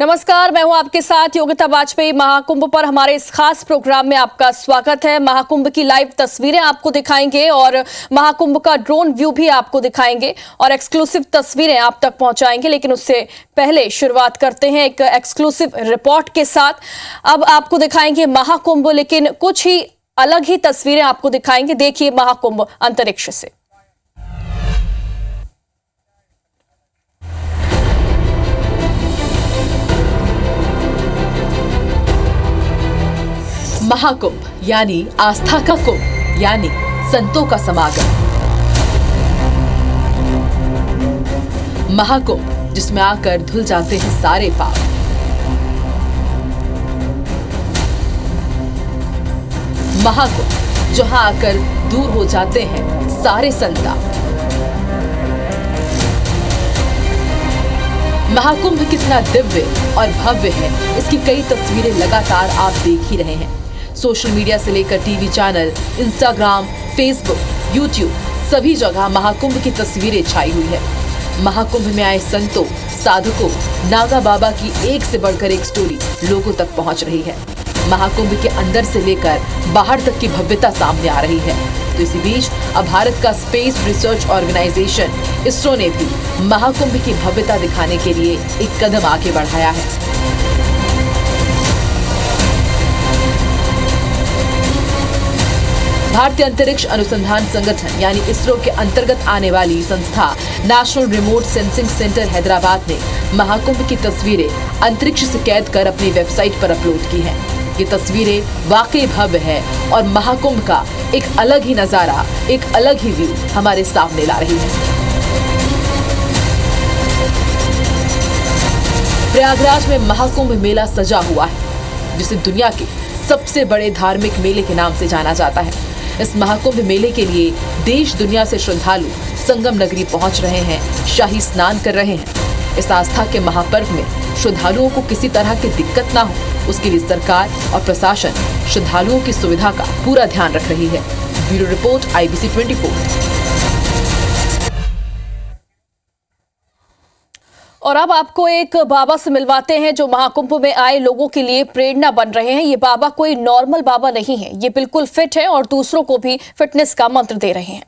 नमस्कार, मैं हूं आपके साथ योगिता वाजपेयी। महाकुंभ पर हमारे इस खास प्रोग्राम में आपका स्वागत है। महाकुंभ की लाइव तस्वीरें आपको दिखाएंगे और महाकुंभ का ड्रोन व्यू भी आपको दिखाएंगे और एक्सक्लूसिव तस्वीरें आप तक पहुंचाएंगे। लेकिन उससे पहले शुरुआत करते हैं एक एक्सक्लूसिव रिपोर्ट के साथ। अब आपको दिखाएंगे महाकुंभ, लेकिन कुछ ही अलग ही तस्वीरें आपको दिखाएंगे। देखिए महाकुंभ अंतरिक्ष से। महाकुंभ यानी आस्था का कुंभ, यानी संतों का समागम। महाकुंभ जिसमें आकर धुल जाते हैं सारे पाप। महाकुंभ जहां आकर दूर हो जाते हैं सारे संताप। महाकुंभ कितना दिव्य और भव्य है, इसकी कई तस्वीरें लगातार आप देख ही रहे हैं। सोशल मीडिया से लेकर TV channel, Instagram, Facebook, YouTube, सभी जगह महाकुंभ की तस्वीरें छाई हुई है। महाकुंभ में आए संतों, साधकों, नागा बाबा की एक से बढ़कर एक स्टोरी लोगों तक पहुंच रही है। महाकुंभ के अंदर से लेकर बाहर तक की भव्यता सामने आ रही है। तो इसी बीच अब भारत का स्पेस रिसर्च ऑर्गेनाइजेशन इसरो ने भी महाकुंभ की भव्यता दिखाने के लिए एक कदम आगे बढ़ाया है। भारतीय अंतरिक्ष अनुसंधान संगठन यानी इसरो के अंतर्गत आने वाली संस्था national remote sensing centre Hyderabad ने महाकुंभ की तस्वीरें अंतरिक्ष से कैद कर अपनी वेबसाइट पर अपलोड की हैं। ये तस्वीरें वाकई भव्य है और महाकुंभ का एक अलग ही नजारा, एक अलग ही व्यू हमारे सामने ला रही है। प्रयागराज में महाकुंभ मेला सजा हुआ है, जिसे दुनिया के सबसे बड़े धार्मिक मेले के नाम से जाना जाता है। इस महाकुंभ मेले के लिए देश दुनिया से श्रद्धालु संगम नगरी पहुंच रहे हैं, शाही स्नान कर रहे हैं। इस आस्था के महापर्व में श्रद्धालुओं को किसी तरह की दिक्कत ना हो, उसके लिए सरकार और प्रशासन श्रद्धालुओं की सुविधा का पूरा ध्यान रख रही है। Bureau report IBC 24। और अब आपको एक बाबा से मिलवाते हैं जो महाकुंभ में आए लोगों के लिए प्रेरणा बन रहे हैं। ये बाबा कोई नॉर्मल बाबा नहीं है, ये बिल्कुल फिट है और दूसरों को भी फिटनेस का मंत्र दे रहे हैं।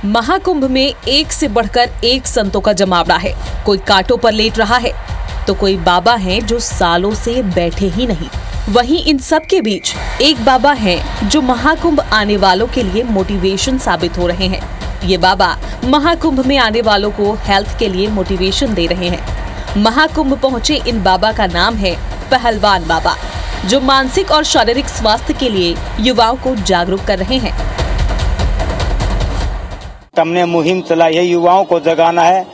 महाकुंभ में एक से बढ़कर एक संतों का जमावड़ा है। कोई कांटों पर लेट रहा है तो कोई बाबा हैं जो सालों से बैठे ही नहीं। वहीं इन सब के बीच एक बाबा हैं जो महाकुंभ आने वालों के लिए मोटिवेशन साबित हो रहे हैं। ये बाबा महाकुंभ में आने वालों को हेल्थ के लिए मोटिवेशन दे रहे हैं। महाकुंभ पहुंचे इन बाबा का नाम है पहलवान बाबा, जो मानसिक और शारीरिक स्वास्थ्य के लिए युवाओं को जागरूक कर रहे हैं। हमने मुहिम चलाई है, युवाओं को जगाना है,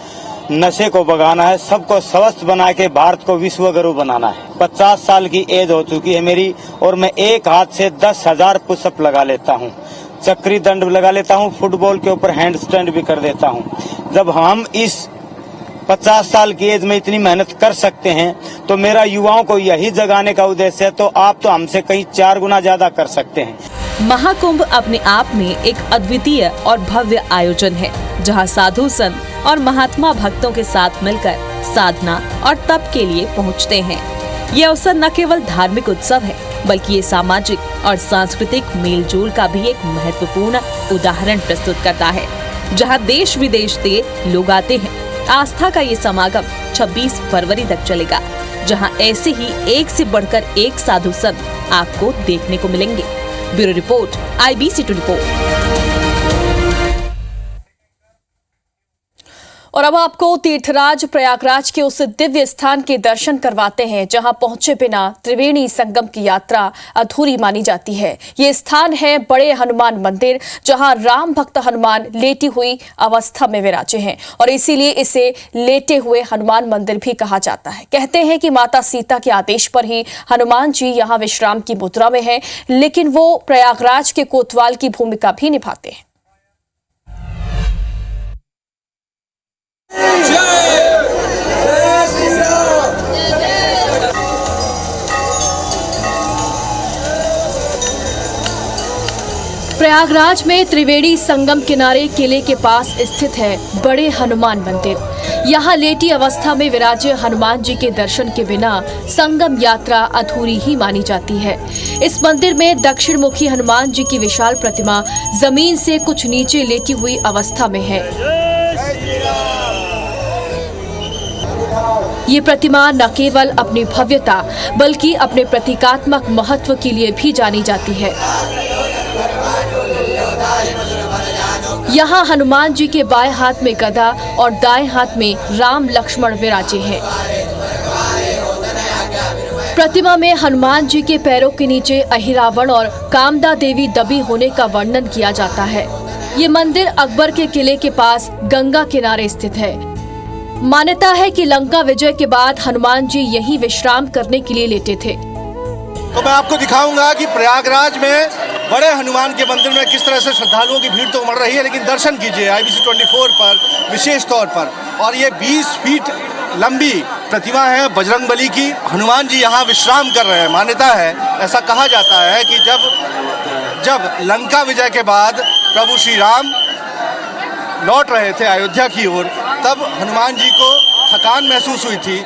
नशे को भगाना है, सबको स्वस्थ बना के भारत को विश्व गुरु बनाना है। 50 साल की एज हो चुकी है मेरी और मैं एक हाथ से 10,000 पुशअप लगा लेता हूँ, चक्री दंड लगा लेता हूँ, फुटबॉल के ऊपर हैंड स्टैंड भी कर देता हूँ। जब हम इस 50 साल की एज में इतनी मेहनत कर सकते हैं तो मेरा युवाओं को यही जगाने का उद्देश्य है। तो आप तो हमसे कहीं 4 गुना ज्यादा कर सकते हैं। महाकुंभ अपने आप में एक अद्वितीय और भव्य आयोजन है, जहां साधु संत और महात्मा भक्तों के साथ मिलकर साधना और तप के लिए पहुंचते हैं। ये अवसर न केवल धार्मिक उत्सव है, बल्कि ये सामाजिक और सांस्कृतिक मेलजोल का भी एक महत्वपूर्ण उदाहरण प्रस्तुत करता है, जहां देश विदेश से लोग आते हैं। आस्था का ये समागम 26 फरवरी तक चलेगा, जहां ऐसे ही एक से बढ़कर एक साधु संत आपको देखने को मिलेंगे। Bureau report IBC 24। और अब आपको तीर्थराज प्रयागराज के उस दिव्य स्थान के दर्शन करवाते हैं जहां पहुंचे बिना त्रिवेणी संगम की यात्रा अधूरी मानी जाती है। ये स्थान है बड़े हनुमान मंदिर, जहां राम भक्त हनुमान लेटी हुई अवस्था में विराजे हैं और इसीलिए इसे लेटे हुए हनुमान मंदिर भी कहा जाता है। कहते हैं कि माता सीता के आदेश पर ही हनुमान जी यहाँ विश्राम की मुद्रा में है, लेकिन वो प्रयागराज के कोतवाल की भूमिका भी निभाते हैं। प्रयागराज में त्रिवेणी संगम किनारे किले के पास स्थित है बड़े हनुमान मंदिर। यहाँ लेटी अवस्था में विराजे हनुमान जी के दर्शन के बिना संगम यात्रा अधूरी ही मानी जाती है। इस मंदिर में दक्षिण मुखी हनुमान जी की विशाल प्रतिमा जमीन से कुछ नीचे लेटी हुई अवस्था में है। ये प्रतिमा न केवल अपनी भव्यता बल्कि अपने प्रतीकात्मक महत्व के लिए भी जानी जाती है। यहाँ हनुमान जी के बाएं हाथ में गदा और दाएं हाथ में राम लक्ष्मण विराजे हैं। प्रतिमा में हनुमान जी के पैरों के नीचे अहिरावण और कामदा देवी दबी होने का वर्णन किया जाता है। ये मंदिर अकबर के किले के पास गंगा किनारे स्थित है। मान्यता है कि लंका विजय के बाद हनुमान जी यहीं विश्राम करने के लिए लेटे थे। तो मैं आपको दिखाऊंगा कि प्रयागराज में बड़े हनुमान के मंदिर में किस तरह से श्रद्धालुओं की भीड़ तो उमड़ रही है, लेकिन दर्शन कीजिए IBC 24 पर विशेष तौर पर। और ये 20 फीट लंबी प्रतिमा है बजरंगबली की। हनुमान जी यहाँ विश्राम कर रहे हैं। मान्यता है, ऐसा कहा जाता है कि जब लंका विजय के बाद प्रभु श्री राम लौट रहे थे अयोध्या की ओर, तब हनुमान जी को थकान महसूस हुई थी।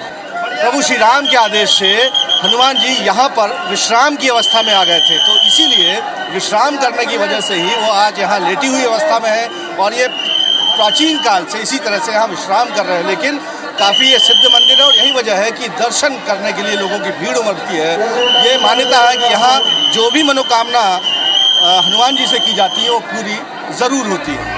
प्रभु श्री राम के आदेश से हनुमान जी यहाँ पर विश्राम की अवस्था में आ गए थे, तो इसीलिए विश्राम करने की वजह से ही वो आज यहाँ लेटी हुई अवस्था में है। और ये प्राचीन काल से इसी तरह से यहाँ विश्राम कर रहे हैं। लेकिन काफ़ी ये सिद्ध मंदिर है और यही वजह है कि दर्शन करने के लिए लोगों की भीड़ उमड़ती है। ये मान्यता है कि यहाँ जो भी मनोकामना हनुमान जी से की जाती है वो पूरी ज़रूर होती है।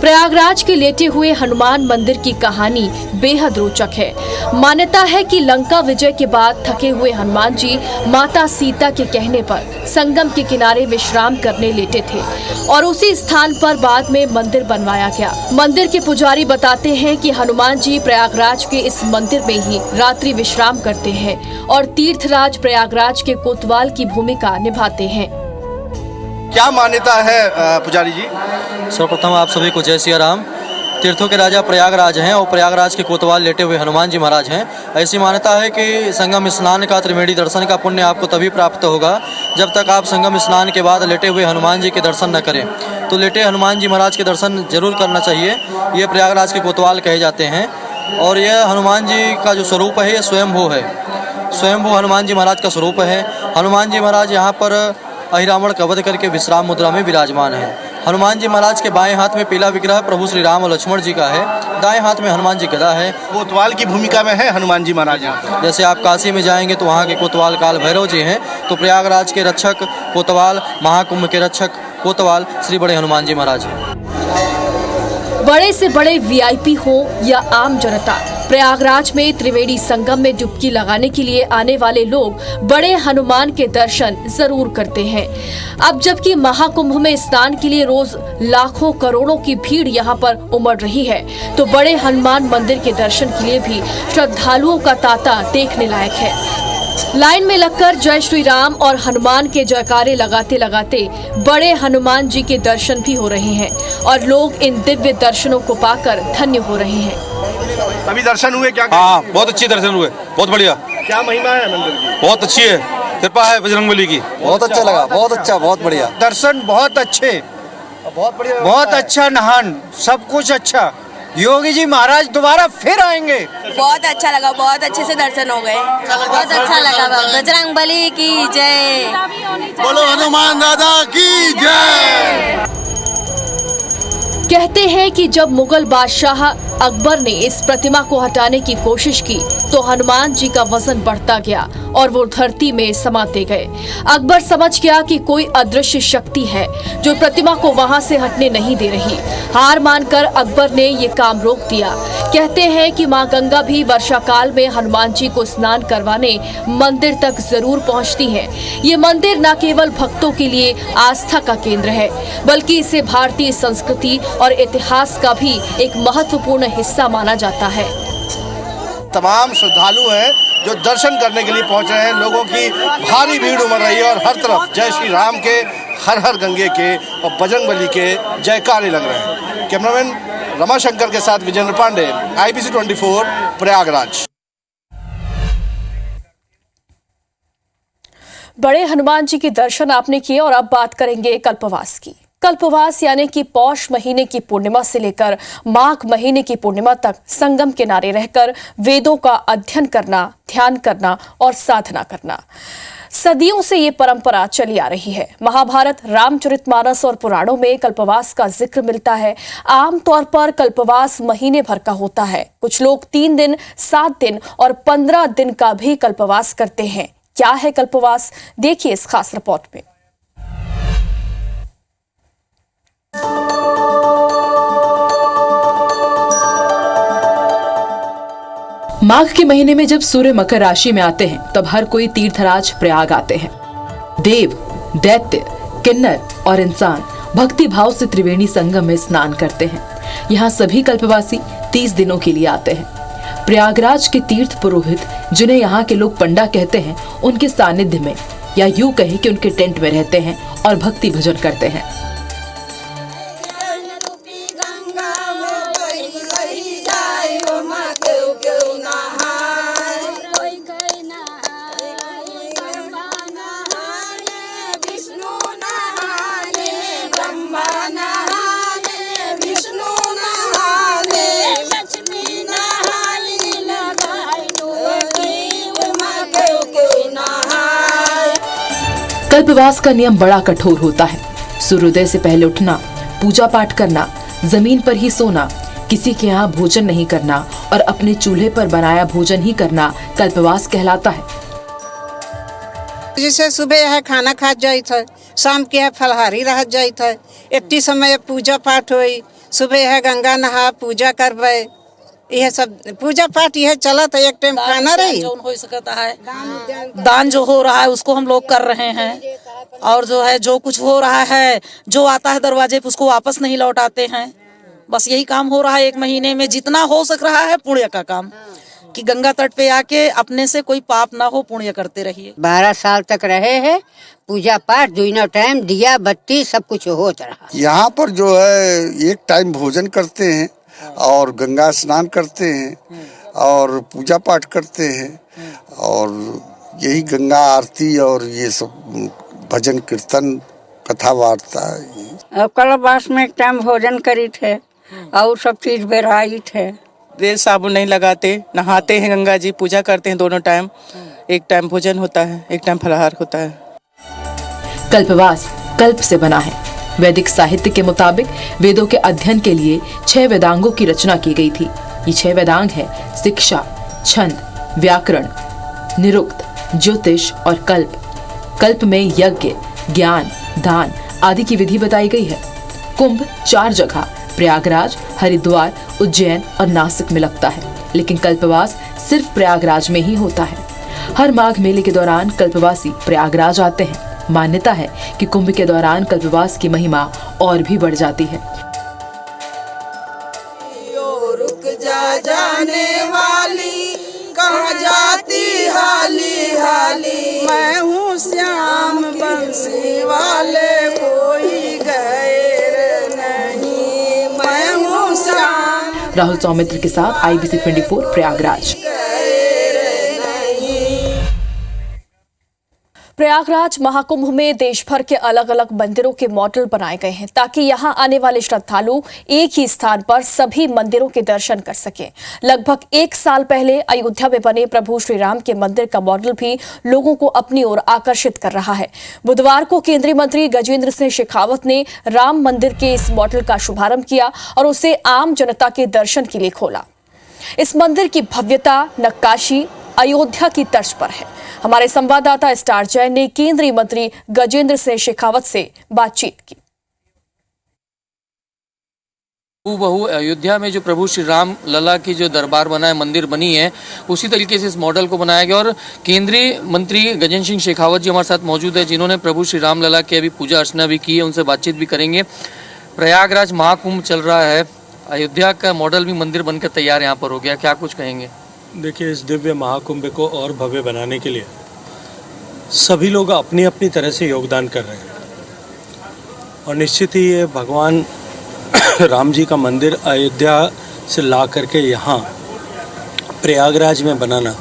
प्रयागराज के लेटे हुए हनुमान मंदिर की कहानी बेहद रोचक है। मान्यता है कि लंका विजय के बाद थके हुए हनुमान जी माता सीता के कहने पर संगम के किनारे विश्राम करने लेटे थे और उसी स्थान पर बाद में मंदिर बनवाया गया। मंदिर के पुजारी बताते हैं कि हनुमान जी प्रयागराज के इस मंदिर में ही रात्रि विश्राम करते हैं और तीर्थराज प्रयागराज के कोतवाल की भूमिका निभाते हैं। क्या मान्यता है पुजारी जी? सर्वप्रथम आप सभी को जय सिया राम। तीर्थों के राजा प्रयागराज हैं और प्रयागराज के कोतवाल लेटे हुए हनुमान जी महाराज हैं। ऐसी मान्यता है कि संगम स्नान का त्रिवेणी दर्शन का पुण्य आपको तभी प्राप्त होगा जब तक आप संगम स्नान के बाद लेटे हुए हनुमान जी के दर्शन न करें। तो लेटे हनुमान जी महाराज के दर्शन जरूर करना चाहिए। ये प्रयागराज के कोतवाल कहे जाते हैं और यह हनुमान जी का जो स्वरूप है ये स्वयंभू है। स्वयंभू हनुमान जी महाराज का स्वरूप है। हनुमान जी महाराज यहाँ पर अहिरावण का वध करके विश्राम मुद्रा में विराजमान है। हनुमान जी महाराज के बाएं हाथ में पीला विग्रह प्रभु श्री राम और लक्ष्मण जी का है। दाएं हाथ में हनुमान जी गदा है। कोतवाल की भूमिका में है हनुमान जी महाराज। जैसे आप काशी में जाएंगे तो वहाँ के कोतवाल काल भैरव जी हैं, तो प्रयागराज के रक्षक कोतवाल, महाकुंभ के रक्षक कोतवाल श्री बड़े हनुमान जी महाराज हैं। बड़े से बड़े VIP हो या आम जनता, प्रयागराज में त्रिवेणी संगम में डुबकी लगाने के लिए आने वाले लोग बड़े हनुमान के दर्शन जरूर करते हैं। अब जबकि महाकुंभ में स्नान के लिए रोज लाखों करोड़ों की भीड़ यहाँ पर उमड़ रही है, तो बड़े हनुमान मंदिर के दर्शन के लिए भी श्रद्धालुओं का तांता देखने लायक है। लाइन में लगकर जय श्री राम और हनुमान के जयकारे लगाते लगाते बड़े हनुमान जी के दर्शन भी हो रहे हैं और लोग इन दिव्य दर्शनों को पाकर धन्य हो रहे हैं। अभी दर्शन हुए क्या? हाँ, बहुत अच्छे दर्शन हुए, बहुत बढ़िया। क्या महिमा है मंदिर की? बहुत अच्छी है, कृपा है बजरंगबली की। बहुत अच्छा लगा, बहुत अच्छा, बहुत बढ़िया दर्शन, बहुत अच्छे, बहुत बढ़िया, बहुत अच्छा नहान, सब कुछ अच्छा। योगी जी महाराज दोबारा फिर आएंगे। बहुत अच्छा लगा, बहुत अच्छे से दर्शन हो गए, बहुत अच्छा लगा। बजरंगबली की जय, बोलो हनुमान दादा की जय। कहते हैं कि जब मुगल बादशाह अकबर ने इस प्रतिमा को हटाने की कोशिश की तो हनुमान जी का वजन बढ़ता गया और वो धरती में समाते गए। अकबर समझ गया कि कोई अदृश्य शक्ति है जो प्रतिमा को वहां से हटने नहीं दे रही। हार मानकर अकबर ने ये काम रोक दिया। कहते हैं कि मां गंगा भी वर्षा काल में हनुमान जी को स्नान करवाने मंदिर तक जरूर पहुंचती हैं। ये मंदिर न केवल भक्तों के लिए आस्था का केंद्र है, बल्कि इसे भारतीय संस्कृति और इतिहास का भी एक महत्वपूर्ण हिस्सा माना जाता है। तमाम श्रद्धालु हैं जो दर्शन करने के लिए पहुंच रहे हैं। लोगों की भारी भीड़ उमड़ रही है और हर तरफ जय श्री राम के, हर हर गंगे के और बजरंगबली के जयकारे लग रहे हैं। कैमरामैन रमाशंकर के साथ विजेंद्र पांडे, IBC 24 प्रयागराज। बड़े हनुमान जी के दर्शन आपने किए और अब बात करेंगे कल्पवास की। कल्पवास यानी कि पौष महीने की पूर्णिमा से लेकर माघ महीने की पूर्णिमा तक संगम किनारे रहकर वेदों का अध्ययन करना, ध्यान करना और साधना करना। सदियों से ये परंपरा चली आ रही है। महाभारत, रामचरितमानस और पुराणों में कल्पवास का जिक्र मिलता है। आमतौर पर कल्पवास महीने भर का होता है। कुछ लोग 3 दिन, 7 दिन और 15 दिन का भी कल्पवास करते हैं। क्या है कल्पवास, देखिए इस खास रिपोर्ट में। माघ के महीने में जब सूर्य मकर राशि में आते हैं तब हर कोई तीर्थराज प्रयाग आते हैं। देव, दैत्य, किन्नर और इंसान भक्ति भाव से त्रिवेणी संगम में स्नान करते हैं। यहाँ सभी कल्पवासी 30 दिनों के लिए आते हैं। प्रयागराज के तीर्थ पुरोहित, जिन्हें यहाँ के लोग पंडा कहते हैं, उनके सानिध्य में या यूं कहें कि उनके टेंट में रहते हैं और भक्ति भजन करते हैं। कल्पवास का नियम बड़ा कठोर होता है। सूर्योदय से पहले उठना, पूजा पाठ करना, जमीन पर ही सोना, किसी के यहाँ भोजन नहीं करना और अपने चूल्हे पर बनाया भोजन ही करना कल्पवास कहलाता है। जैसे सुबह है खाना खा जाइत है, शाम के है फलहारी रह जाइत है, इतनी समय पूजा पाठ हुई, सुबह है गंगा नहा पूजा करवे, यह सब पूजा पाठ यह चलत है। एक टाइम खाना रही जो हो सकता है, दान जो हो रहा है उसको हम लोग कर रहे हैं, और जो है जो कुछ हो रहा है, जो आता है दरवाजे पे उसको वापस नहीं लौटाते हैं। बस यही काम हो रहा है। 1 महीने में जितना हो सक रहा है पुण्य का काम, कि गंगा तट पे आके अपने से कोई पाप ना हो, पुण्य करते रहिए। 12 साल तक रहे हैं, पूजा पाठ दोनों टाइम दिया बत्ती सब कुछ होता रहा। यहाँ पर जो है एक टाइम भोजन करते हैं और गंगा स्नान करते हैं और पूजा पाठ करते हैं और यही गंगा आरती और ये सब भजन कीर्तन कथा वार्ता। कल्पवास में एक टाइम भोजन करी थे और सब चीज बेराई थे। तेल साबुन नहीं लगाते, नहाते हैं गंगा जी, पूजा करते हैं दोनों टाइम। एक टाइम भोजन होता है, एक टाइम फलाहार होता है। कल्पवास कल्प से बना है। वैदिक साहित्य के मुताबिक वेदों के अध्ययन के लिए 6 वेदांगों की रचना की गई थी। ये 6 वेदांग है शिक्षा, छंद, व्याकरण, निरुक्त, ज्योतिष और कल्प। कल्प में यज्ञ, ज्ञान, दान आदि की विधि बताई गई है। कुंभ 4 जगह प्रयागराज, हरिद्वार, उज्जैन और नासिक में लगता है, लेकिन कल्पवास सिर्फ प्रयागराज में ही होता है। हर माघ मेले के दौरान कल्पवासी प्रयागराज आते हैं। मान्यता है कि कुंभ के दौरान कल्पवास की महिमा और भी बढ़ जाती है। रुक जा जाने वाली, कहाँ जाती हाली हाली, मैं हूँ श्याम बंसी वाले, कोई गैर नहीं, मैं हूँ श्याम। राहुल सौमित्र के साथ IBC 24 प्रयागराज। प्रयागराज महाकुंभ में देश भर के अलग अलग मंदिरों के मॉडल बनाए गए हैं ताकि यहां आने वाले श्रद्धालु एक ही स्थान पर सभी मंदिरों के दर्शन कर सकें। लगभग 1 साल पहले अयोध्या में बने प्रभु श्री राम के मंदिर का मॉडल भी लोगों को अपनी ओर आकर्षित कर रहा है। बुधवार को केंद्रीय मंत्री गजेंद्र सिंह शेखावत ने राम मंदिर के इस मॉडल का शुभारंभ किया और उसे आम जनता के दर्शन के लिए खोला। इस मंदिर की भव्यता, नक्काशी अयोध्या की तर्ज पर है। हमारे संवाददाता स्टार जैन ने केंद्रीय मंत्री गजेंद्र सिंह शेखावत से बातचीत की। बहु अयोध्या में जो प्रभु श्री राम लला की जो दरबार बना है, मंदिर बनी है, उसी तरीके से इस मॉडल को बनाया गया। और केंद्रीय मंत्री गजेंद्र सिंह शेखावत जी हमारे साथ मौजूद है, जिन्होंने प्रभु श्री राम लला की अभी पूजा अर्चना भी की है। उनसे बातचीत भी करेंगे। प्रयागराज महाकुंभ चल रहा है, अयोध्या का मॉडल भी मंदिर बनकर तैयार यहाँ पर हो गया, क्या कुछ कहेंगे? देखिए, इस दिव्य महाकुंभ को और भव्य बनाने के लिए सभी लोग अपनी अपनी तरह से योगदान कर रहे हैं और निश्चित ही ये भगवान राम जी का मंदिर अयोध्या से ला करके यहाँ प्रयागराज में बनाना,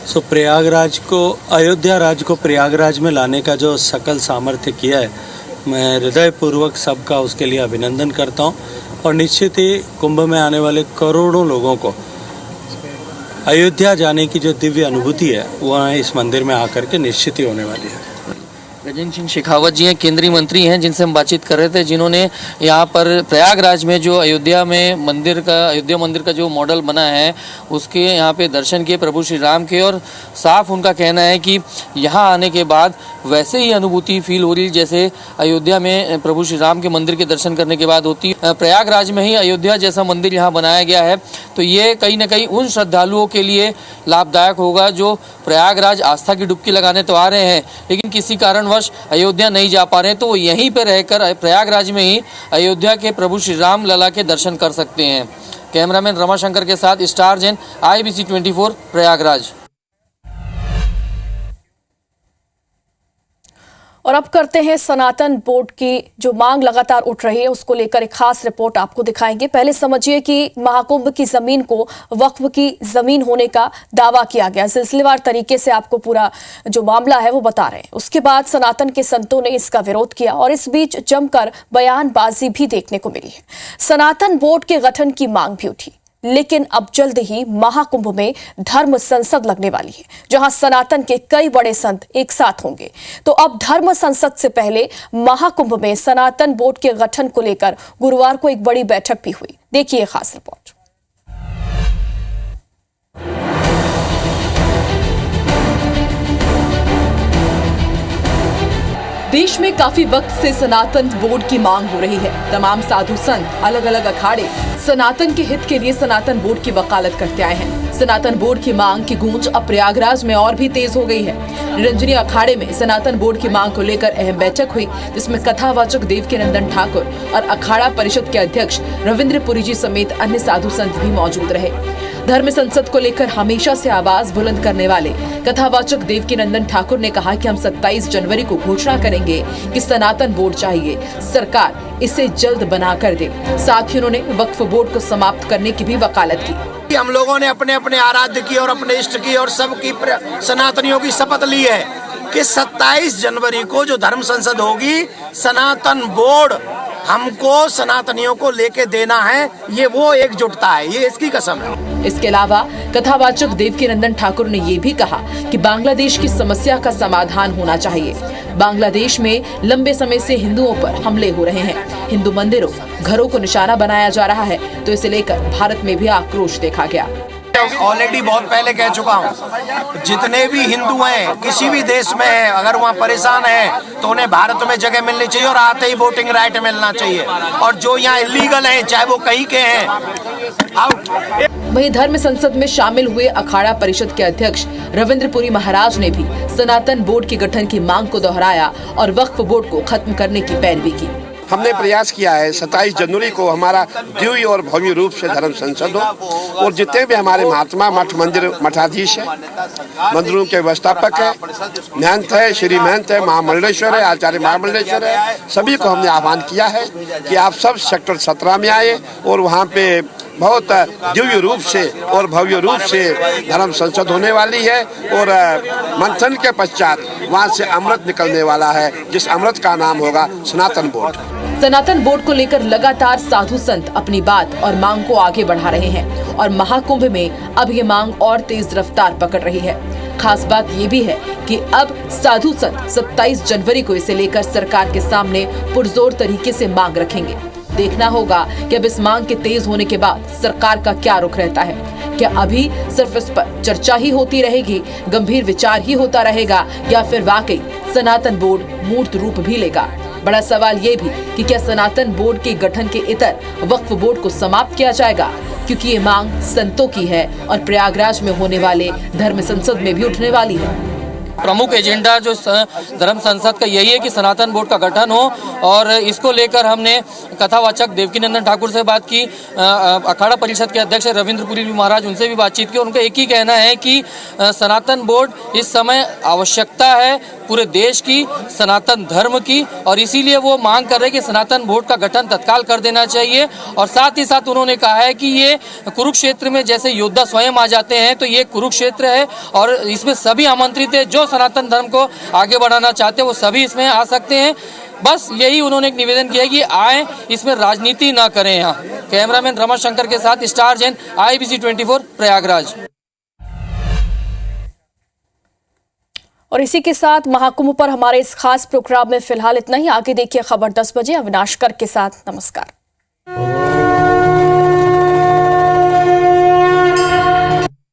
सो प्रयागराज को, अयोध्या राज्य को प्रयागराज में लाने का जो सकल सामर्थ्य किया है, मैं हृदयपूर्वक सबका उसके लिए अभिनंदन करता हूँ और निश्चित ही कुंभ में आने वाले करोड़ों लोगों को अयोध्या जाने की जो दिव्य अनुभूति है वह इस मंदिर में आकर के निश्चित ही होने वाली है। गजेंद्र सिंह शेखावत जी हैं, केंद्रीय मंत्री हैं, जिनसे हम बातचीत कर रहे थे, जिन्होंने यहाँ पर प्रयागराज में जो अयोध्या मंदिर का जो मॉडल बना है उसके यहाँ पे दर्शन किए प्रभु श्री राम के, और साफ उनका कहना है कि यहाँ आने के बाद वैसे ही अनुभूति फील हो रही जैसे अयोध्या में प्रभु श्री राम के मंदिर के दर्शन करने के बाद होती। प्रयागराज में ही अयोध्या जैसा मंदिर यहाँ बनाया गया है, तो ये कहीं ना कहीं उन श्रद्धालुओं के लिए लाभदायक होगा जो प्रयागराज आस्था की डुबकी लगाने तो आ रहे हैं लेकिन किसी कारणवश अयोध्या नहीं जा पा रहे हैं, तो वो यहीं पर रहकर प्रयागराज में ही अयोध्या के प्रभु श्री राम लला के दर्शन कर सकते हैं। कैमरामैन रमाशंकर के साथ स्टार जैन, IBC 24 प्रयागराज। और अब करते हैं सनातन बोर्ड की जो मांग लगातार उठ रही है उसको लेकर एक खास रिपोर्ट आपको दिखाएंगे। पहले समझिए कि महाकुंभ की जमीन को वक्फ की जमीन होने का दावा किया गया, सिलसिलेवार तरीके से आपको पूरा जो मामला है वो बता रहे हैं। उसके बाद सनातन के संतों ने इसका विरोध किया और इस बीच जमकर बयानबाजी भी देखने को मिली है। सनातन बोर्ड के गठन की मांग भी उठी, लेकिन अब जल्द ही महाकुंभ में धर्म संसद लगने वाली है जहां सनातन के कई बड़े संत एक साथ होंगे। तो अब धर्म संसद से पहले महाकुंभ में सनातन बोर्ड के गठन को लेकर गुरुवार को एक बड़ी बैठक भी हुई। देखिए खास रिपोर्ट। देश में काफी वक्त से सनातन बोर्ड की मांग हो रही है। तमाम साधु संत, अलग अलग अखाड़े सनातन के हित के लिए सनातन बोर्ड की वकालत करते आए हैं। सनातन बोर्ड की मांग की गूंज अब प्रयागराज में और भी तेज हो गई है। निरंजनी अखाड़े में सनातन बोर्ड की मांग को लेकर अहम बैठक हुई, जिसमें कथावाचक देवकीनंदन ठाकुर और अखाड़ा परिषद के अध्यक्ष रविंद्र पुरी जी समेत अन्य साधु संत भी मौजूद रहे। धर्म संसद को लेकर हमेशा से आवाज बुलंद करने वाले कथावाचक देवकीनंदन ठाकुर ने कहा कि हम 27 जनवरी को घोषणा करेंगे कि सनातन बोर्ड चाहिए, सरकार इसे जल्द बना कर दे। साथ ही उन्होंने वक्फ बोर्ड को समाप्त करने की भी वकालत की। हम लोगों ने अपने अपने आराध्य की और अपने इष्ट की और सबकी सनातनियों की शपथ ली है कि 27 जनवरी को जो धर्म संसद होगी, सनातन बोर्ड हमको सनातनियों को लेके देना है। ये वो एकजुटता है, ये इसकी कसम है। इसके अलावा कथावाचक देवकीनंदन ठाकुर ने ये भी कहा कि बांग्लादेश की समस्या का समाधान होना चाहिए। बांग्लादेश में लंबे समय से हिंदुओं पर हमले हो रहे हैं, हिंदू मंदिरों, घरों को निशाना बनाया जा रहा है, तो इसे लेकर भारत में भी आक्रोश देखा गया। ऑलरेडी बहुत पहले कह चुका हूँ, जितने भी हिंदू हैं किसी भी देश में हैं, अगर वहाँ परेशान हैं तो उन्हें भारत में जगह मिलनी चाहिए और आते ही वोटिंग राइट मिलना चाहिए। और जो यहाँ इलीगल हैं, चाहे वो कहीं के हैं, आउट। वहीं धर्म संसद में शामिल हुए अखाड़ा परिषद के अध्यक्ष रविंद्र पुरी महाराज ने भी सनातन बोर्ड के गठन की मांग को दोहराया और वक्फ बोर्ड को खत्म करने की पैरवी की। हमने प्रयास किया है 27 जनवरी को हमारा दिव्य और भव्य रूप से धर्म संसद हो और जितने भी हमारे महात्मा मठ मंदिर मठाधीश है, मंदिरों के व्यवस्थापक है, महंत है, श्री महंत है, महामंडलेश्वर है, आचार्य महामंडलेश्वर है, सभी को हमने आह्वान किया है कि आप सब सेक्टर 17 में आए और वहाँ पे बहुत दिव्य रूप से और भव्य रूप से धर्म संसद होने वाली है और मंथन के पश्चात वहाँ से अमृत निकलने वाला है, जिस अमृत का नाम होगा सनातन बोर्ड। सनातन बोर्ड को लेकर लगातार साधु संत अपनी बात और मांग को आगे बढ़ा रहे हैं और महाकुंभ में अब ये मांग और तेज रफ्तार पकड़ रही है। खास बात ये भी है कि अब साधु संत 27 जनवरी को इसे लेकर सरकार के सामने पुरजोर तरीके से मांग रखेंगे। देखना होगा कि अब इस मांग के तेज होने के बाद सरकार का क्या रुख रहता है। क्या अभी सिर्फ इस पर चर्चा ही होती रहेगी, गंभीर विचार ही होता रहेगा, या फिर वाकई सनातन बोर्ड मूर्त रूप भी लेगा? बड़ा सवाल ये भी कि क्या सनातन बोर्ड के गठन के इतर वक्फ बोर्ड को समाप्त किया जाएगा, क्योंकि ये मांग संतों की है और प्रयागराज में होने वाले धर्म संसद में भी उठने वाली है। प्रमुख एजेंडा जो धर्म संसद का यही है कि सनातन बोर्ड का गठन हो और इसको लेकर हमने कथावाचक देवकीनंदन ठाकुर से बात की, अखाड़ा परिषद के अध्यक्ष रविंद्र पुरी महाराज, उनसे भी बातचीत की। उनका एक ही कहना है कि सनातन बोर्ड इस समय आवश्यकता है पूरे देश की, सनातन धर्म की, और इसीलिए वो मांग कर रहे हैं कि सनातन बोर्ड का गठन तत्काल कर देना चाहिए। और साथ ही साथ उन्होंने कहा है कि ये कुरुक्षेत्र में जैसे योद्धा स्वयं आ जाते हैं, तो ये कुरुक्षेत्र है और इसमें सभी आमंत्रित है। जो सनातन धर्म को आगे बढ़ाना चाहते हैं वो सभी इसमें आ सकते हैं। बस यही उन्होंने एक निवेदन किया कि आए, इसमें राजनीति ना करें। यहाँ कैमरामैन रमाशंकर के साथ स्टार जैन, IBC 24 प्रयागराज। और इसी के साथ महाकुंभ पर हमारे इस खास प्रोग्राम में फिलहाल इतना ही। आगे देखिए खबर 10 बजे अविनाश कर के साथ। नमस्कार।